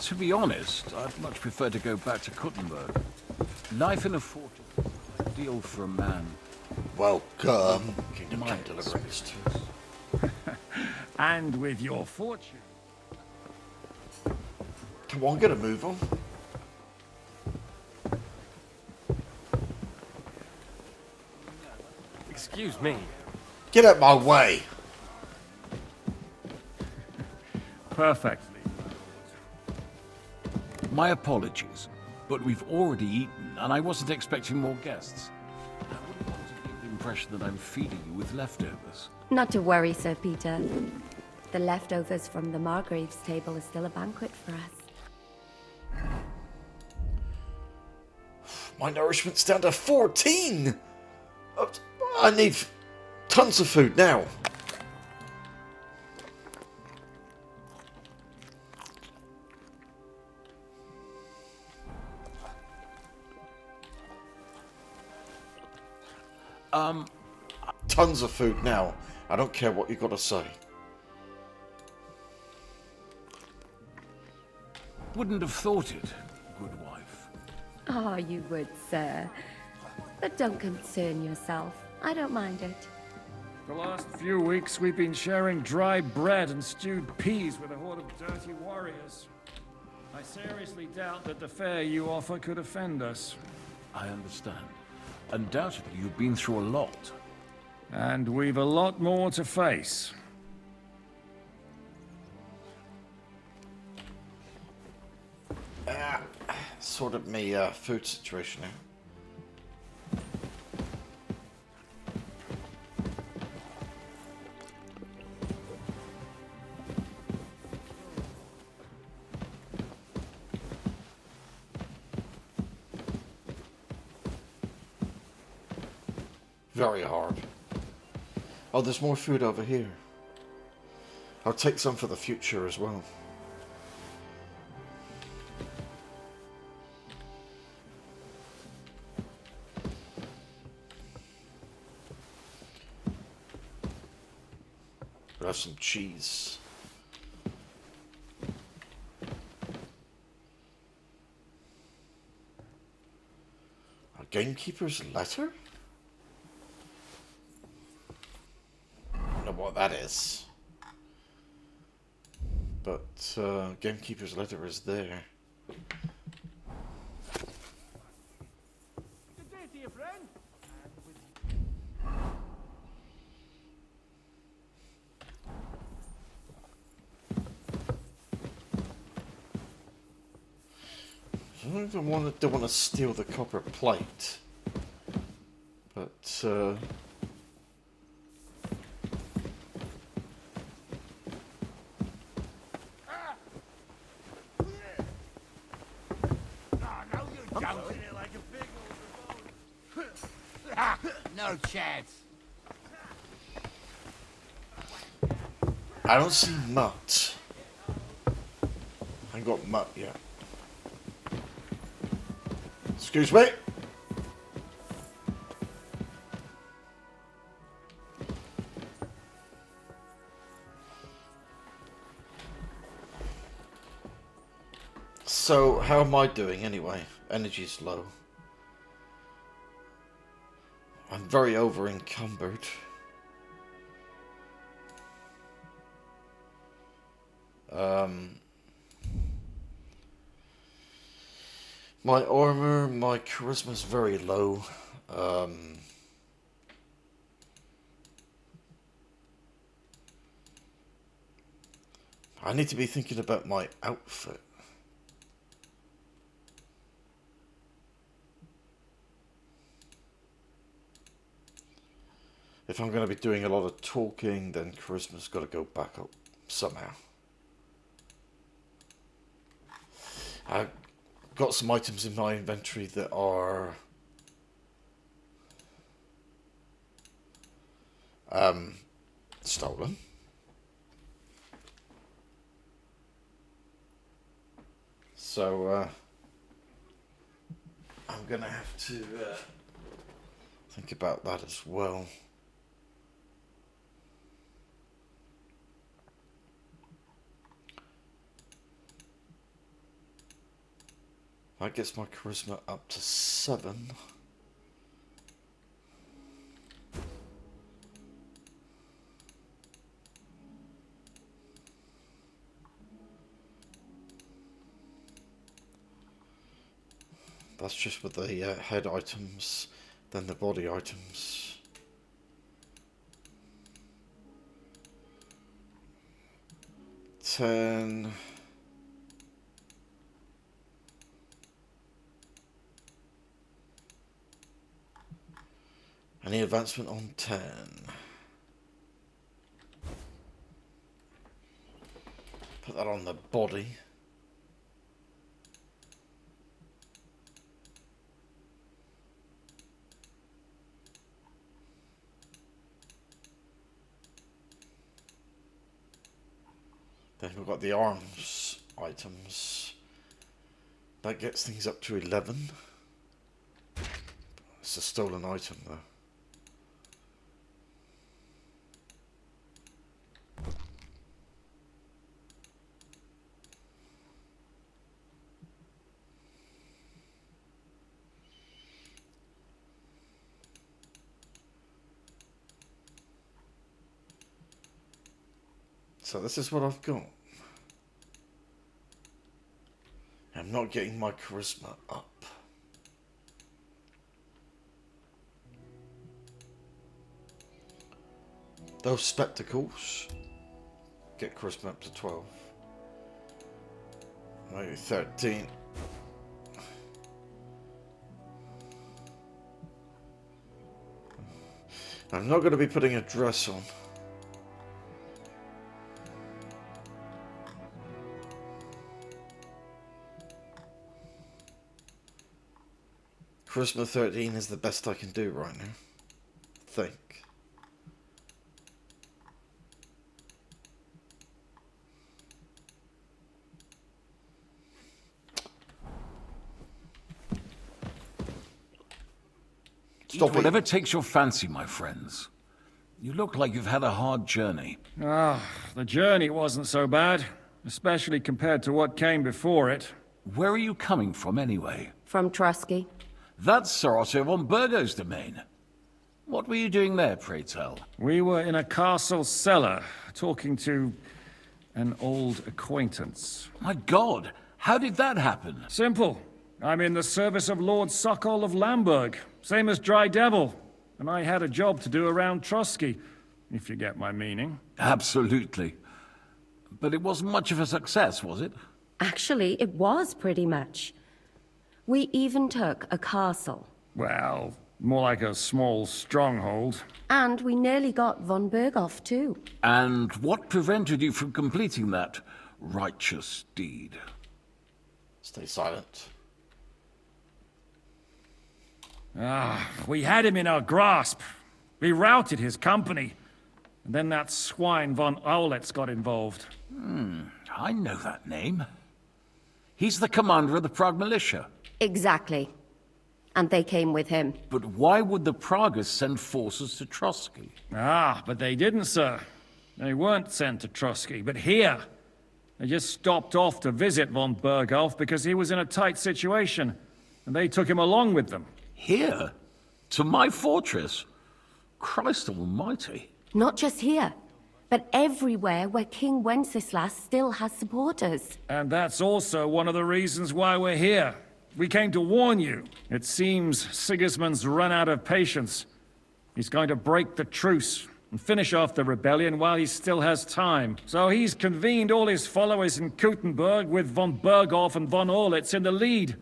To be honest, I'd much prefer to go back to Kuttenberg. Life in a fortress is ideal for a man. Welcome, Kingdom My Come Deliverance. And with your fortune. Come on, get a move on. Excuse me. Get out my way. Perfectly. My apologies, but we've already eaten, and I wasn't expecting more guests. I wouldn't want to give the impression that I'm feeding you with leftovers. Not to worry, Sir Peter. The leftovers from the Margrave's table is still a banquet for us. My nourishment's down to 14. I need tons of food now. Tons of food now. I don't care what you got to say. Wouldn't have thought it, good wife. Ah, you would, sir. But don't concern yourself. I don't mind it. The last few weeks we've been sharing dry bread and stewed peas with a horde of dirty warriors. I seriously doubt that the fare you offer could offend us. I understand. Undoubtedly, you've been through a lot. And we've a lot more to face. Sorted me food situation now. Very hard. Oh, there's more food over here. I'll take some for the future as well. We'll have some cheese. A gamekeeper's letter? I don't know what that is. But gamekeeper's letter is there. Good day to you, friend. I don't want to steal the copper plate, but No chance. I don't see mutt. I ain't got mutt yet. Excuse me. So, how am I doing anyway? Energy's low. I'm very over encumbered. My armor, my charisma's very low. I need to be thinking about my outfit. If I'm going to be doing a lot of talking, then charisma's got to go back up somehow. I've got some items in my inventory that are stolen. So I'm gonna have to think about that as well. That gets my charisma up to 7. That's just with the head items, then the body items. Ten. Any advancement on 10? Put that on the body. Then we've got the arms items. That gets things up to 11. It's a stolen item though. So this is what I've got. I'm not getting my charisma up. Those spectacles get charisma up to 12. Maybe 13. I'm not going to be putting a dress on. Charisma 13 is the best I can do right now. Think. Eat whatever takes your fancy, my friends. You look like you've had a hard journey. Ah, the journey wasn't so bad, especially compared to what came before it. Where are you coming from, anyway? From Trusky. That's Sir Otto von Burgo's domain. What were you doing there, pray tell? We were in a castle cellar, talking to an old acquaintance. My God, how did that happen? Simple. I'm in the service of Lord Sokol of Lamberg, same as Dry Devil, and I had a job to do around Trusky, if you get my meaning. Absolutely. But it wasn't much of a success, was it? Actually, it was pretty much. We even took a castle. Well, more like a small stronghold. And we nearly got von Berghoff, too. And what prevented you from completing that righteous deed? Stay silent. Ah, we had him in our grasp. We routed his company. And then that swine von Aulitz got involved. I know that name. He's the commander of the Prague militia. Exactly. And they came with him. But why would the Praguers send forces to Trusky? Ah, but they didn't, sir. They weren't sent to Trusky, but here. They just stopped off to visit von Berghoff because he was in a tight situation. And they took him along with them. Here? To my fortress? Christ almighty. Not just here, but everywhere where King Wenceslas still has supporters. And that's also one of the reasons why we're here. We came to warn you. It seems Sigismund's run out of patience. He's going to break the truce and finish off the rebellion while he still has time. So he's convened all his followers in Kuttenberg with von Berghoff and von Aulitz in the lead.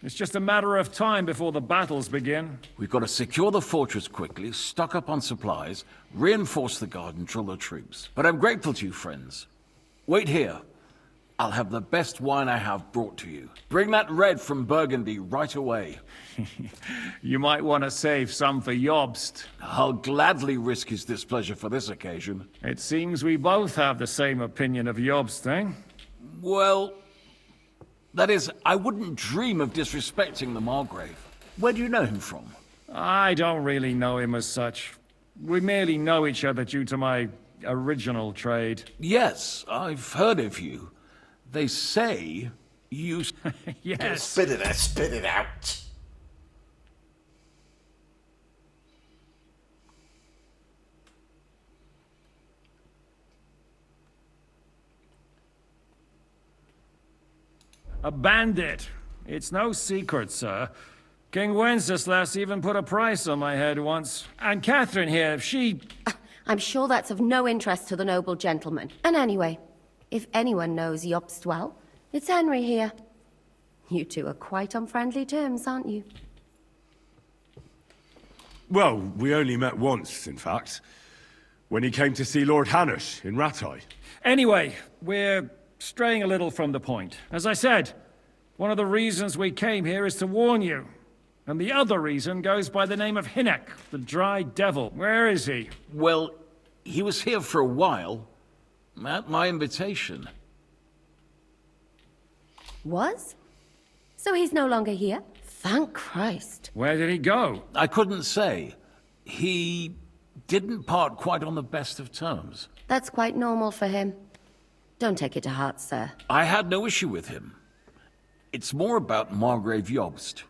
It's just a matter of time before the battles begin. We've got to secure the fortress quickly, stock up on supplies, reinforce the guard and drill the troops. But I'm grateful to you, friends. Wait here. I'll have the best wine I have brought to you. Bring that red from Burgundy right away. You might want to save some for Jobst. I'll gladly risk his displeasure for this occasion. It seems we both have the same opinion of Jobst, eh? Well, that is, I wouldn't dream of disrespecting the Margrave. Where do you know him from? I don't really know him as such. We merely know each other due to my original trade. Yes, I've heard of you. They say You... Yes. Spit it out, spit it out. A bandit. It's no secret, sir. King Wenceslas even put a price on my head once. And Catherine here, she... I'm sure that's of no interest to the noble gentleman. And anyway, if anyone knows Jobst well, it's Henry here. You two are quite on friendly terms, aren't you? Well, we only met once, in fact. When he came to see Lord Hanush in Rattay. Anyway, we're straying a little from the point. As I said, one of the reasons we came here is to warn you. And the other reason goes by the name of Hinek, the Dry Devil. Where is he? Well, he was here for a while, at my invitation. Was? So he's no longer here? Thank Christ. Where did he go? I couldn't say. He didn't part quite on the best of terms. That's quite normal for him. Don't take it to heart, sir. I had no issue with him. It's more about Margrave Jobst.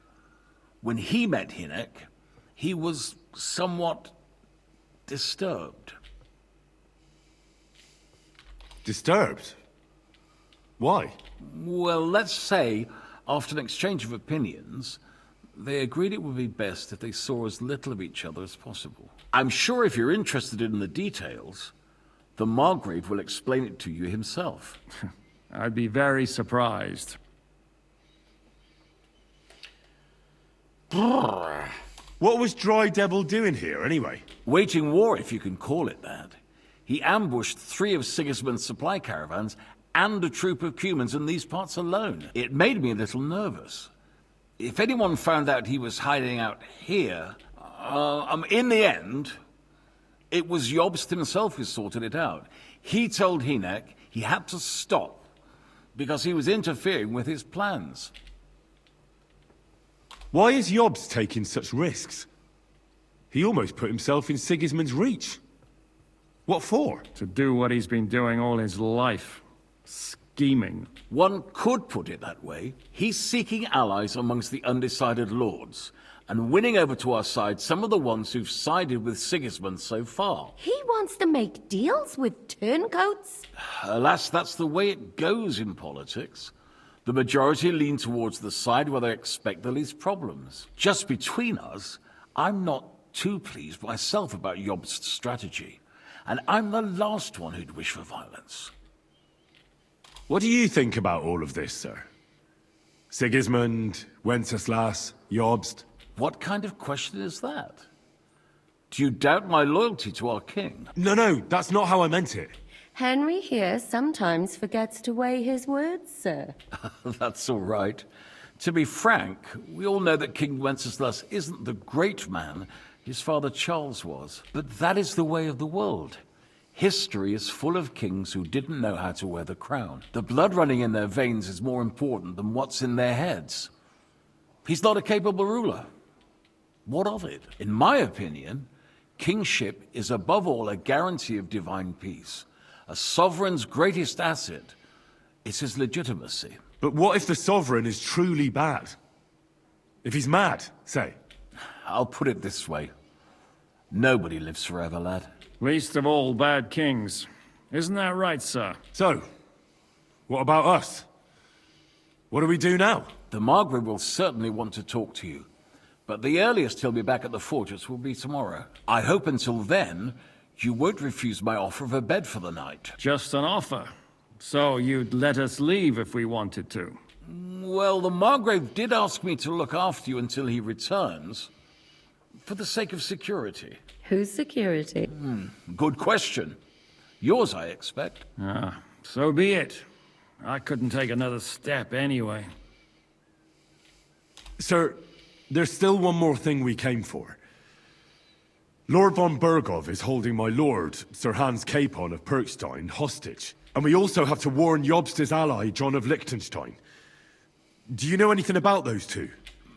When he met Hinek, he was somewhat disturbed. Disturbed? Why? Well, let's say, after an exchange of opinions, they agreed it would be best if they saw as little of each other as possible. I'm sure if you're interested in the details, the Margrave will explain it to you himself. I'd be very surprised. What was Dry Devil doing here, anyway? Waging war, if you can call it that. He ambushed 3 of Sigismund's supply caravans and a troop of Cumans in these parts alone. It made me a little nervous. If anyone found out he was hiding out here, in the end, it was Jobst himself who sorted it out. He told Hinek he had to stop because he was interfering with his plans. Why is Jobst taking such risks? He almost put himself in Sigismund's reach. What for? To do what he's been doing all his life. Scheming. One could put it that way. He's seeking allies amongst the undecided lords, and winning over to our side some of the ones who've sided with Sigismund so far. He wants to make deals with turncoats? Alas, that's the way it goes in politics. The majority lean towards the side where they expect the least problems. Just between us, I'm not too pleased myself about Jobst's strategy, and I'm the last one who'd wish for violence. What do you think about all of this, sir? Sigismund, Wenceslas, Jobst? What kind of question is that? Do you doubt my loyalty to our king? No, that's not how I meant it. Henry here sometimes forgets to weigh his words, sir. That's all right. To be frank, we all know that King Wenceslas isn't the great man his father Charles was. But that is the way of the world. History is full of kings who didn't know how to wear the crown. The blood running in their veins is more important than what's in their heads. He's not a capable ruler. What of it? In my opinion, kingship is above all a guarantee of divine peace. A sovereign's greatest asset is his legitimacy. But what if the sovereign is truly bad? If he's mad, say? I'll put it this way. Nobody lives forever, lad. Least of all bad kings. Isn't that right, sir? So, what about us? What do we do now? The Margrave will certainly want to talk to you, but the earliest he'll be back at the fortress will be tomorrow. I hope until then, you won't refuse my offer of a bed for the night. Just an offer. So you'd let us leave if we wanted to. Well, the Margrave did ask me to look after you until he returns, for the sake of security. Whose security? Good question. Yours, I expect. So be it. I couldn't take another step anyway. Sir, there's still one more thing we came for. Lord von Bergov is holding my lord, Sir Hans Capon of Perkstein, hostage. And we also have to warn Jobst's ally, John of Liechtenstein. Do you know anything about those two?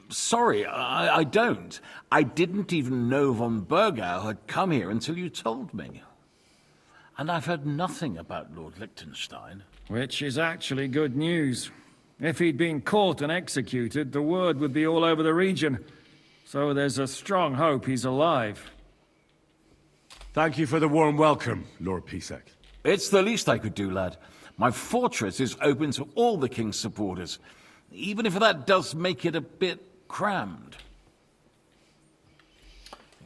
Sorry, I don't. I didn't even know von Bergau had come here until you told me. And I've heard nothing about Lord Liechtenstein. Which is actually good news. If he'd been caught and executed, the word would be all over the region. So there's a strong hope he's alive. Thank you for the warm welcome, Lord Pisek. It's the least I could do, lad. My fortress is open to all the king's supporters, even if that does make it a bit crammed.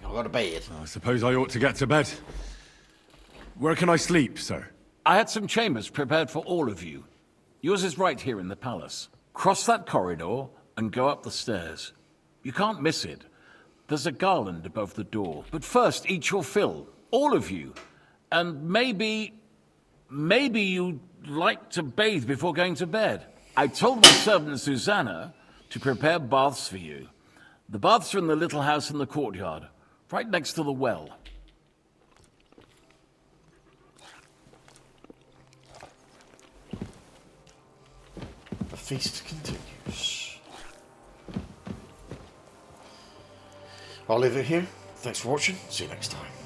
I'll go to bed. I suppose I ought to get to bed. Where can I sleep, sir? I had some chambers prepared for all of you. Yours is right here in the palace. Cross that corridor and go up the stairs. You can't miss it. There's a garland above the door. But first, eat your fill. All of you. And maybe you'd like to bathe before going to bed. I told my servant Susanna to prepare baths for you. The baths are in the little house in the courtyard, right next to the well. The feast continues. I'll leave it here. Thanks for watching. See you next time.